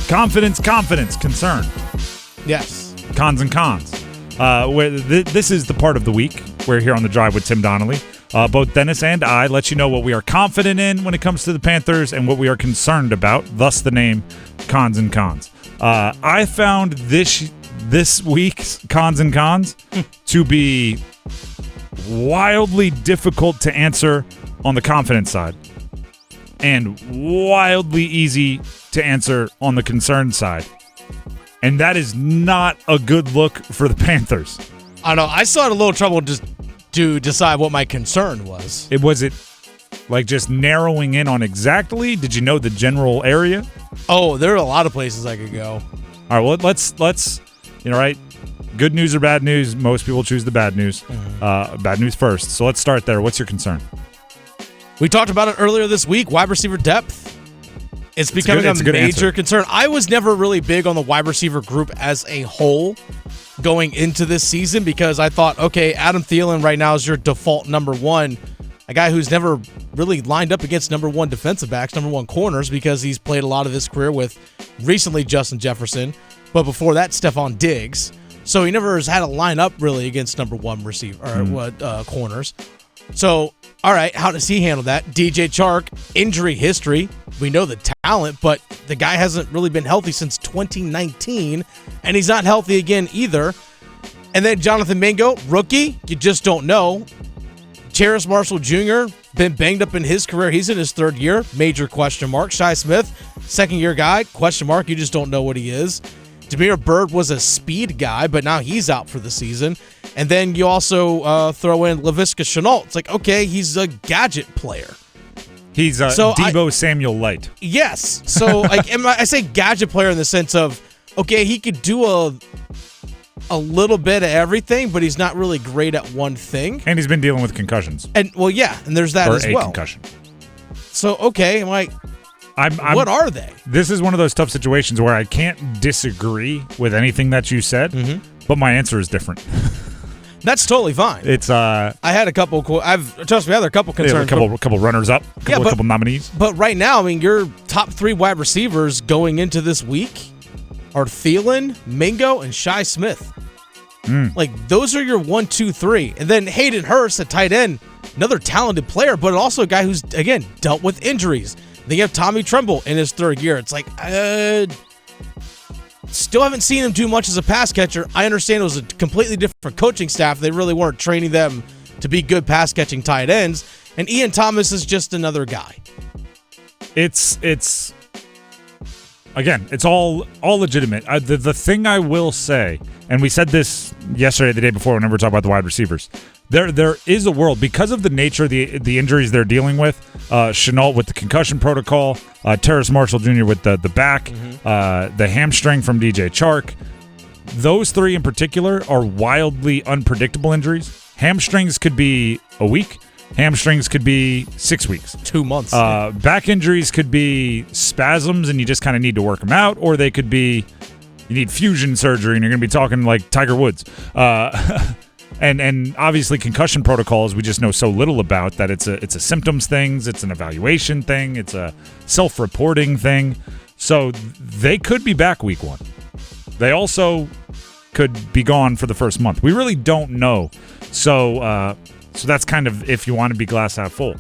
Confidence, concern. Yes. Cons and cons. This is the part of the week. We're here on The Drive with Tim Donnelly. Both Dennis and I let you know what we are confident in when it comes to the Panthers and what we are concerned about, thus the name Cons and Cons. I found this week's Cons and Cons to be wildly difficult to answer on the confidence side and wildly easy to answer on the concern side. And that is not a good look for the Panthers. I know. I still had a little trouble just to decide what my concern was. Was it like just narrowing in on exactly? Did you know the general area? Oh, there are a lot of places I could go. All right, well, let's right? Good news or bad news? Most people choose the bad news. Bad news first. So let's start there. What's your concern? We talked about it earlier this week. Wide receiver depth. It's becoming a major concern. I was never really big on the wide receiver group as a whole going into this season because I thought, okay, Adam Thielen right now is your default number one, a guy who's never really lined up against number one defensive backs, number one corners, because he's played a lot of his career with recently Justin Jefferson, but before that, Stephon Diggs. So he never has had a lineup really against number one receiver or corners. So, all right, how does he handle that? DJ Chark, injury history. We know the talent, but the guy hasn't really been healthy since 2019, and he's not healthy again either. And then Jonathan Mingo, rookie, you just don't know. Terrace Marshall Jr., been banged up in his career. He's in his third year, major question mark. Shi Smith, second-year guy, question mark. You just don't know what he is. Damiere Byrd was a speed guy, but now he's out for the season. And then you also throw in Laviska Shenault. It's like, okay, he's a gadget player. He's Deebo Samuel Light. Yes. So I say gadget player in the sense of, okay, he could do a little bit of everything, but he's not really great at one thing. And he's been dealing with concussions. And well, yeah, and there's that as well. Concussion. So okay, I'm like, what are they? This is one of those tough situations where I can't disagree with anything that you said, but my answer is different. That's totally fine. It's I had a couple. Trust me, I had a couple concerns. A couple runners up. A couple nominees. But right now, I mean, your top three wide receivers going into this week are Thielen, Mingo, and Shi Smith. Like those are your 1, 2, 3, and then Hayden Hurst at tight end, another talented player, but also a guy who's again dealt with injuries. Then you have Tommy Tremble in his third year. It's like, still haven't seen him do much as a pass catcher. I understand it was a completely different coaching staff. They really weren't training them to be good pass catching tight ends. And Ian Thomas is just another guy. It's again, it's all legitimate. The thing I will say, and we said this yesterday, the day before, whenever we talk about the wide receivers. There is a world, because of the nature of the injuries they're dealing with, Shenault with the concussion protocol, Terrace Marshall Jr. with the back, the hamstring from DJ Chark. Those three in particular are wildly unpredictable injuries. Hamstrings could be a week. Hamstrings could be 6 weeks. 2 months. Back injuries could be spasms and you just kind of need to work them out, or they could be you need fusion surgery and you're going to be talking like Tiger Woods. And obviously concussion protocols we just know so little about that it's a symptoms thing, it's an evaluation thing, it's a self-reporting thing. So they could be back week 1. They also could be gone for the first month. We really don't know. So that's kind of if you want to be glass half full.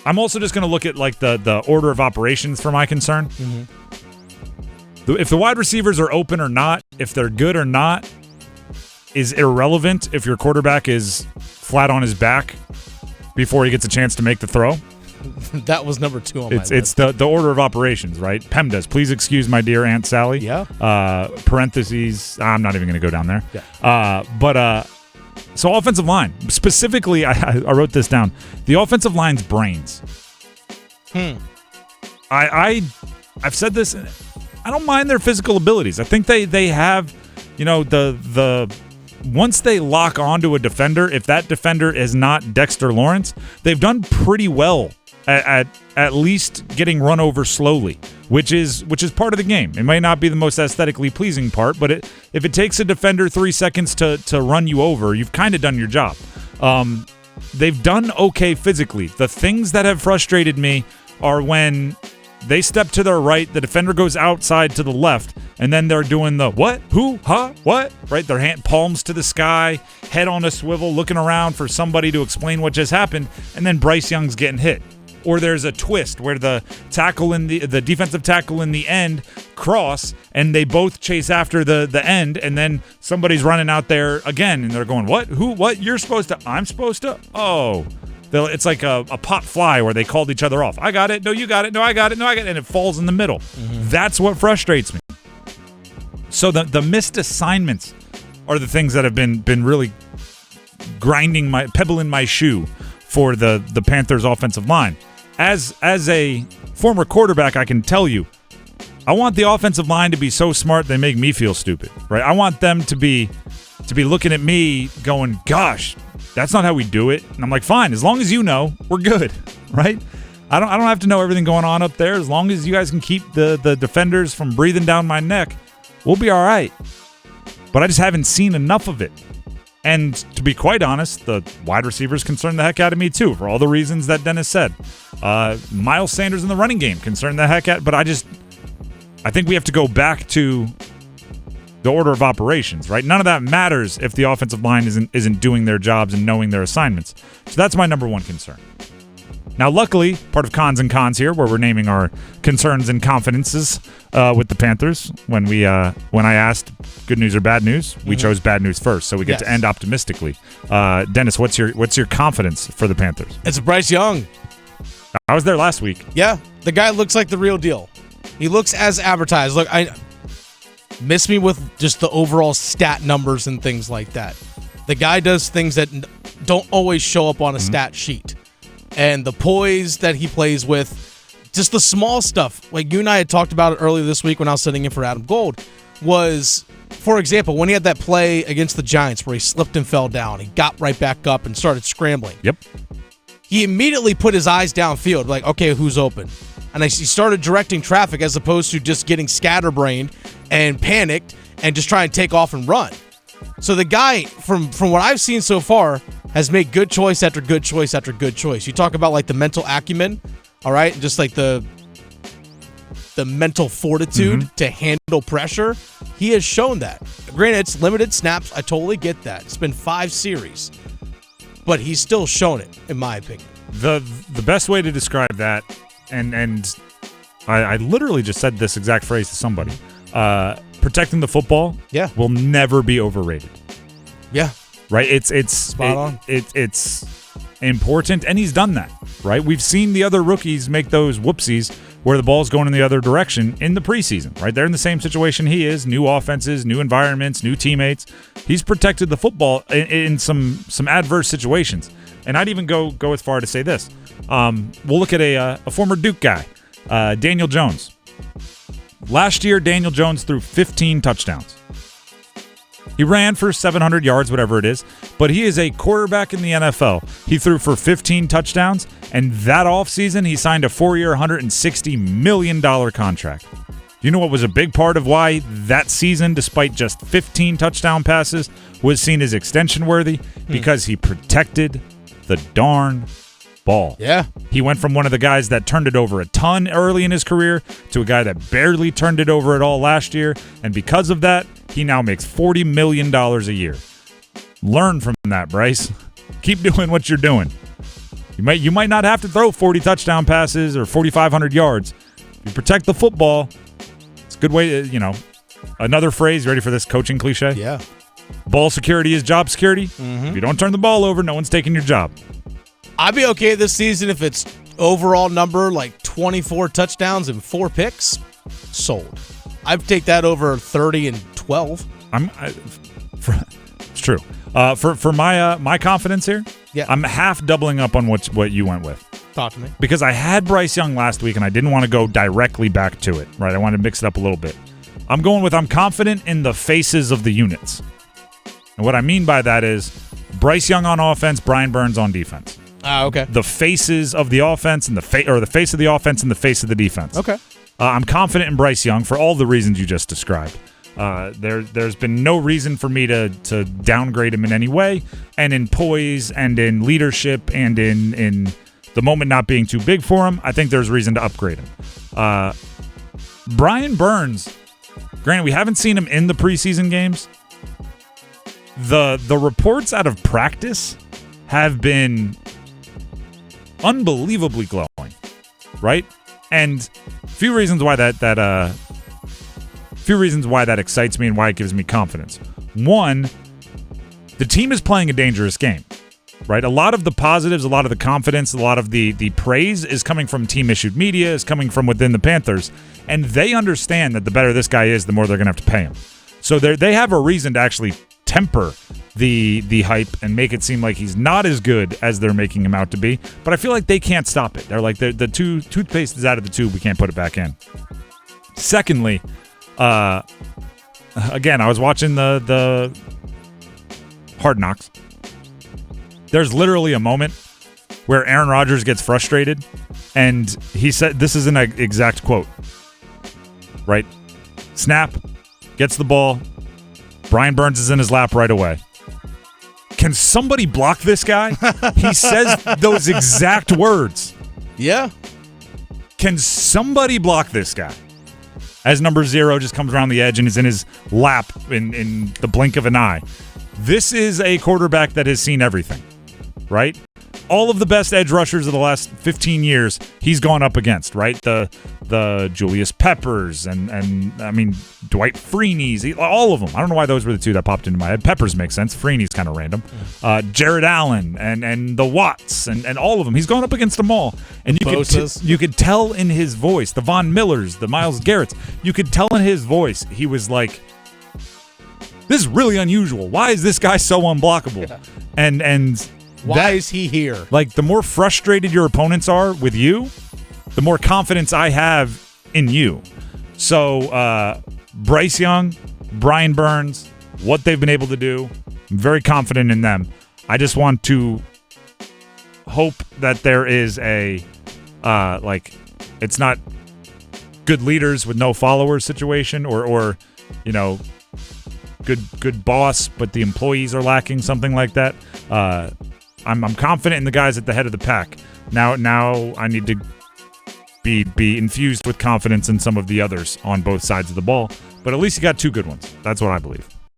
I'm also just going to look at like the order of operations for my concern. If the wide receivers are open or not, if they're good or not, is irrelevant if your quarterback is flat on his back before he gets a chance to make the throw. That was number 2 on my list. It's the order of operations, right? PEMDAS, please excuse my dear Aunt Sally. Yeah. Parentheses, I'm not even going to go down there. Yeah. So offensive line. Specifically, I wrote this down. The offensive line's brains. I've said this. I don't mind their physical abilities. I think they have, the once they lock onto a defender, if that defender is not Dexter Lawrence, they've done pretty well at least getting run over slowly, which is part of the game. It might not be the most aesthetically pleasing part, but if it takes a defender 3 seconds to run you over, you've kind of done your job. They've done okay physically. The things that have frustrated me are when They step to their right. The defender goes outside to the left, and then they're doing the what, who, huh, what, right? Their hand palms to the sky, head on a swivel, looking around for somebody to explain what just happened, and then Bryce Young's getting hit. Or there's a twist where the tackle in the defensive tackle in the end cross, and they both chase after the end, and then somebody's running out there again, and they're going, what, who, what, you're supposed to, I'm supposed to, oh. It's like a pop fly where they called each other off. I got it. No, you got it. No, I got it. No, I got it. And it falls in the middle. Mm-hmm. That's what frustrates me. So the missed assignments are the things that have been really grinding my pebble in my shoe for the Panthers offensive line. As a former quarterback, I can tell you, I want the offensive line to be so smart they make me feel stupid, right? I want them to be looking at me going, gosh, that's not how we do it. And I'm like, fine, as long as you know, we're good, right? I don't have to know everything going on up there. As long as you guys can keep the defenders from breathing down my neck, we'll be all right. But I just haven't seen enough of it. And to be quite honest, the wide receivers concern the heck out of me too, for all the reasons that Dennis said. Miles Sanders in the running game concerned the heck out, but I think we have to go back to the order of operations, right? None of that matters if the offensive line isn't doing their jobs and knowing their assignments. So that's my number one concern. Now, luckily, part of Cons and Cons here, where we're naming our concerns and confidences with the Panthers. When I asked good news or bad news, we chose bad news first, so we get to end optimistically. Dennis, what's your confidence for the Panthers? It's Bryce Young. I was there last week. Yeah, the guy looks like the real deal. He looks as advertised. Look, I miss me with just the overall stat numbers and things like that. The guy does things that don't always show up on a stat sheet. And the poise that he plays with, just the small stuff, like you and I had talked about it earlier this week when I was sitting in for Adam Gold, was, for example, when he had that play against the Giants where he slipped and fell down, he got right back up and started scrambling. Yep. He immediately put his eyes downfield, like, okay, who's open? And he started directing traffic as opposed to just getting scatterbrained and panicked and just trying to take off and run. So the guy, from what I've seen so far, has made good choice after good choice after good choice. You talk about like the mental acumen, all right, just like the mental fortitude to handle pressure. He has shown that. Granted, it's limited snaps. I totally get that. It's been 5 series, but he's still shown it, in my opinion. The best way to describe that, and I literally just said this exact phrase to somebody. Protecting the football will never be overrated. Yeah. Right? It's spot on. It's important, and he's done that, right? We've seen the other rookies make those whoopsies where the ball's going in the other direction in the preseason, right? They're in the same situation he is, new offenses, new environments, new teammates. He's protected the football in some adverse situations. And I'd even go as far to say this. We'll look at a former Duke guy, Daniel Jones. Last year, Daniel Jones threw 15 touchdowns. He ran for 700 yards, whatever it is, but he is a quarterback in the NFL. He threw for 15 touchdowns, and that offseason, he signed a 4-year, $160 million contract. You know what was a big part of why that season, despite just 15 touchdown passes, was seen as extension-worthy? Because he protected the darn ball. Yeah. He went from one of the guys that turned it over a ton early in his career to a guy that barely turned it over at all last year, and because of that, he now makes $40 million a year. Learn from that, Bryce. Keep doing what you're doing. You might not have to throw 40 touchdown passes or 4,500 yards. If you protect the football, it's a good way to, another phrase, you ready for this coaching cliche? Yeah. Ball security is job security. If you don't turn the ball over, no one's taking your job. I'd be okay this season if it's overall number like 24 touchdowns and 4 picks. Sold. I'd take that over 30 and 12. It's true. For my confidence here, I'm half doubling up on what you went with. Talk to me. Because I had Bryce Young last week, and I didn't want to go directly back to it, right? I wanted to mix it up a little bit. I'm confident in the faces of the units. And what I mean by that is Bryce Young on offense, Brian Burns on defense. Okay. The faces of the offense and the face of the offense and the face of the defense. Okay. I'm confident in Bryce Young for all the reasons you just described. There's been no reason for me to downgrade him in any way, and in poise and in leadership and in the moment not being too big for him, I think there's reason to upgrade him. Brian Burns, granted, we haven't seen him in the preseason games. The reports out of practice have been unbelievably glowing, right? And few reasons why that excites me and why it gives me confidence. One, the team is playing a dangerous game, right? A lot of the positives, a lot of the confidence, a lot of the praise is coming from team-issued media, is coming from within the Panthers, and they understand that the better this guy is, the more they're going to have to pay him. So they have a reason to actually temper the hype and make it seem like he's not as good as they're making him out to be. But I feel like they can't stop it. They're like, the toothpaste is out of the tube. We can't put it back in. Secondly, again, I was watching the Hard Knocks. There's literally a moment where Aaron Rodgers gets frustrated, and he said, this is an exact quote, right? Snap, gets the ball. Brian Burns is in his lap right away. Can somebody block this guy? He says those exact words. Yeah. Can somebody block this guy? As number 0 just comes around the edge and is in his lap in the blink of an eye. This is a quarterback that has seen everything, right? All of the best edge rushers of the last 15 years, he's gone up against, right? The Julius Peppers and I mean, Dwight Freeney's, all of them. I don't know why those were the two that popped into my head. Peppers makes sense. Freeney's kind of random. Jared Allen and the Watts and all of them. He's gone up against them all. And you could tell in his voice, the Von Millers, the Myles Garretts, you could tell in his voice, he was like, this is really unusual. Why is this guy so unblockable? Yeah. And why is he here? Like, the more frustrated your opponents are with you, the more confidence I have in you. So, Bryce Young, Brian Burns, what they've been able to do, I'm very confident in them. I just want to hope that there is a, it's not good leaders with no followers situation or good boss, but the employees are lacking, something like that. I'm confident in the guys at the head of the pack. Now I need to be infused with confidence in some of the others on both sides of the ball. But at least you got 2 good ones. That's what I believe.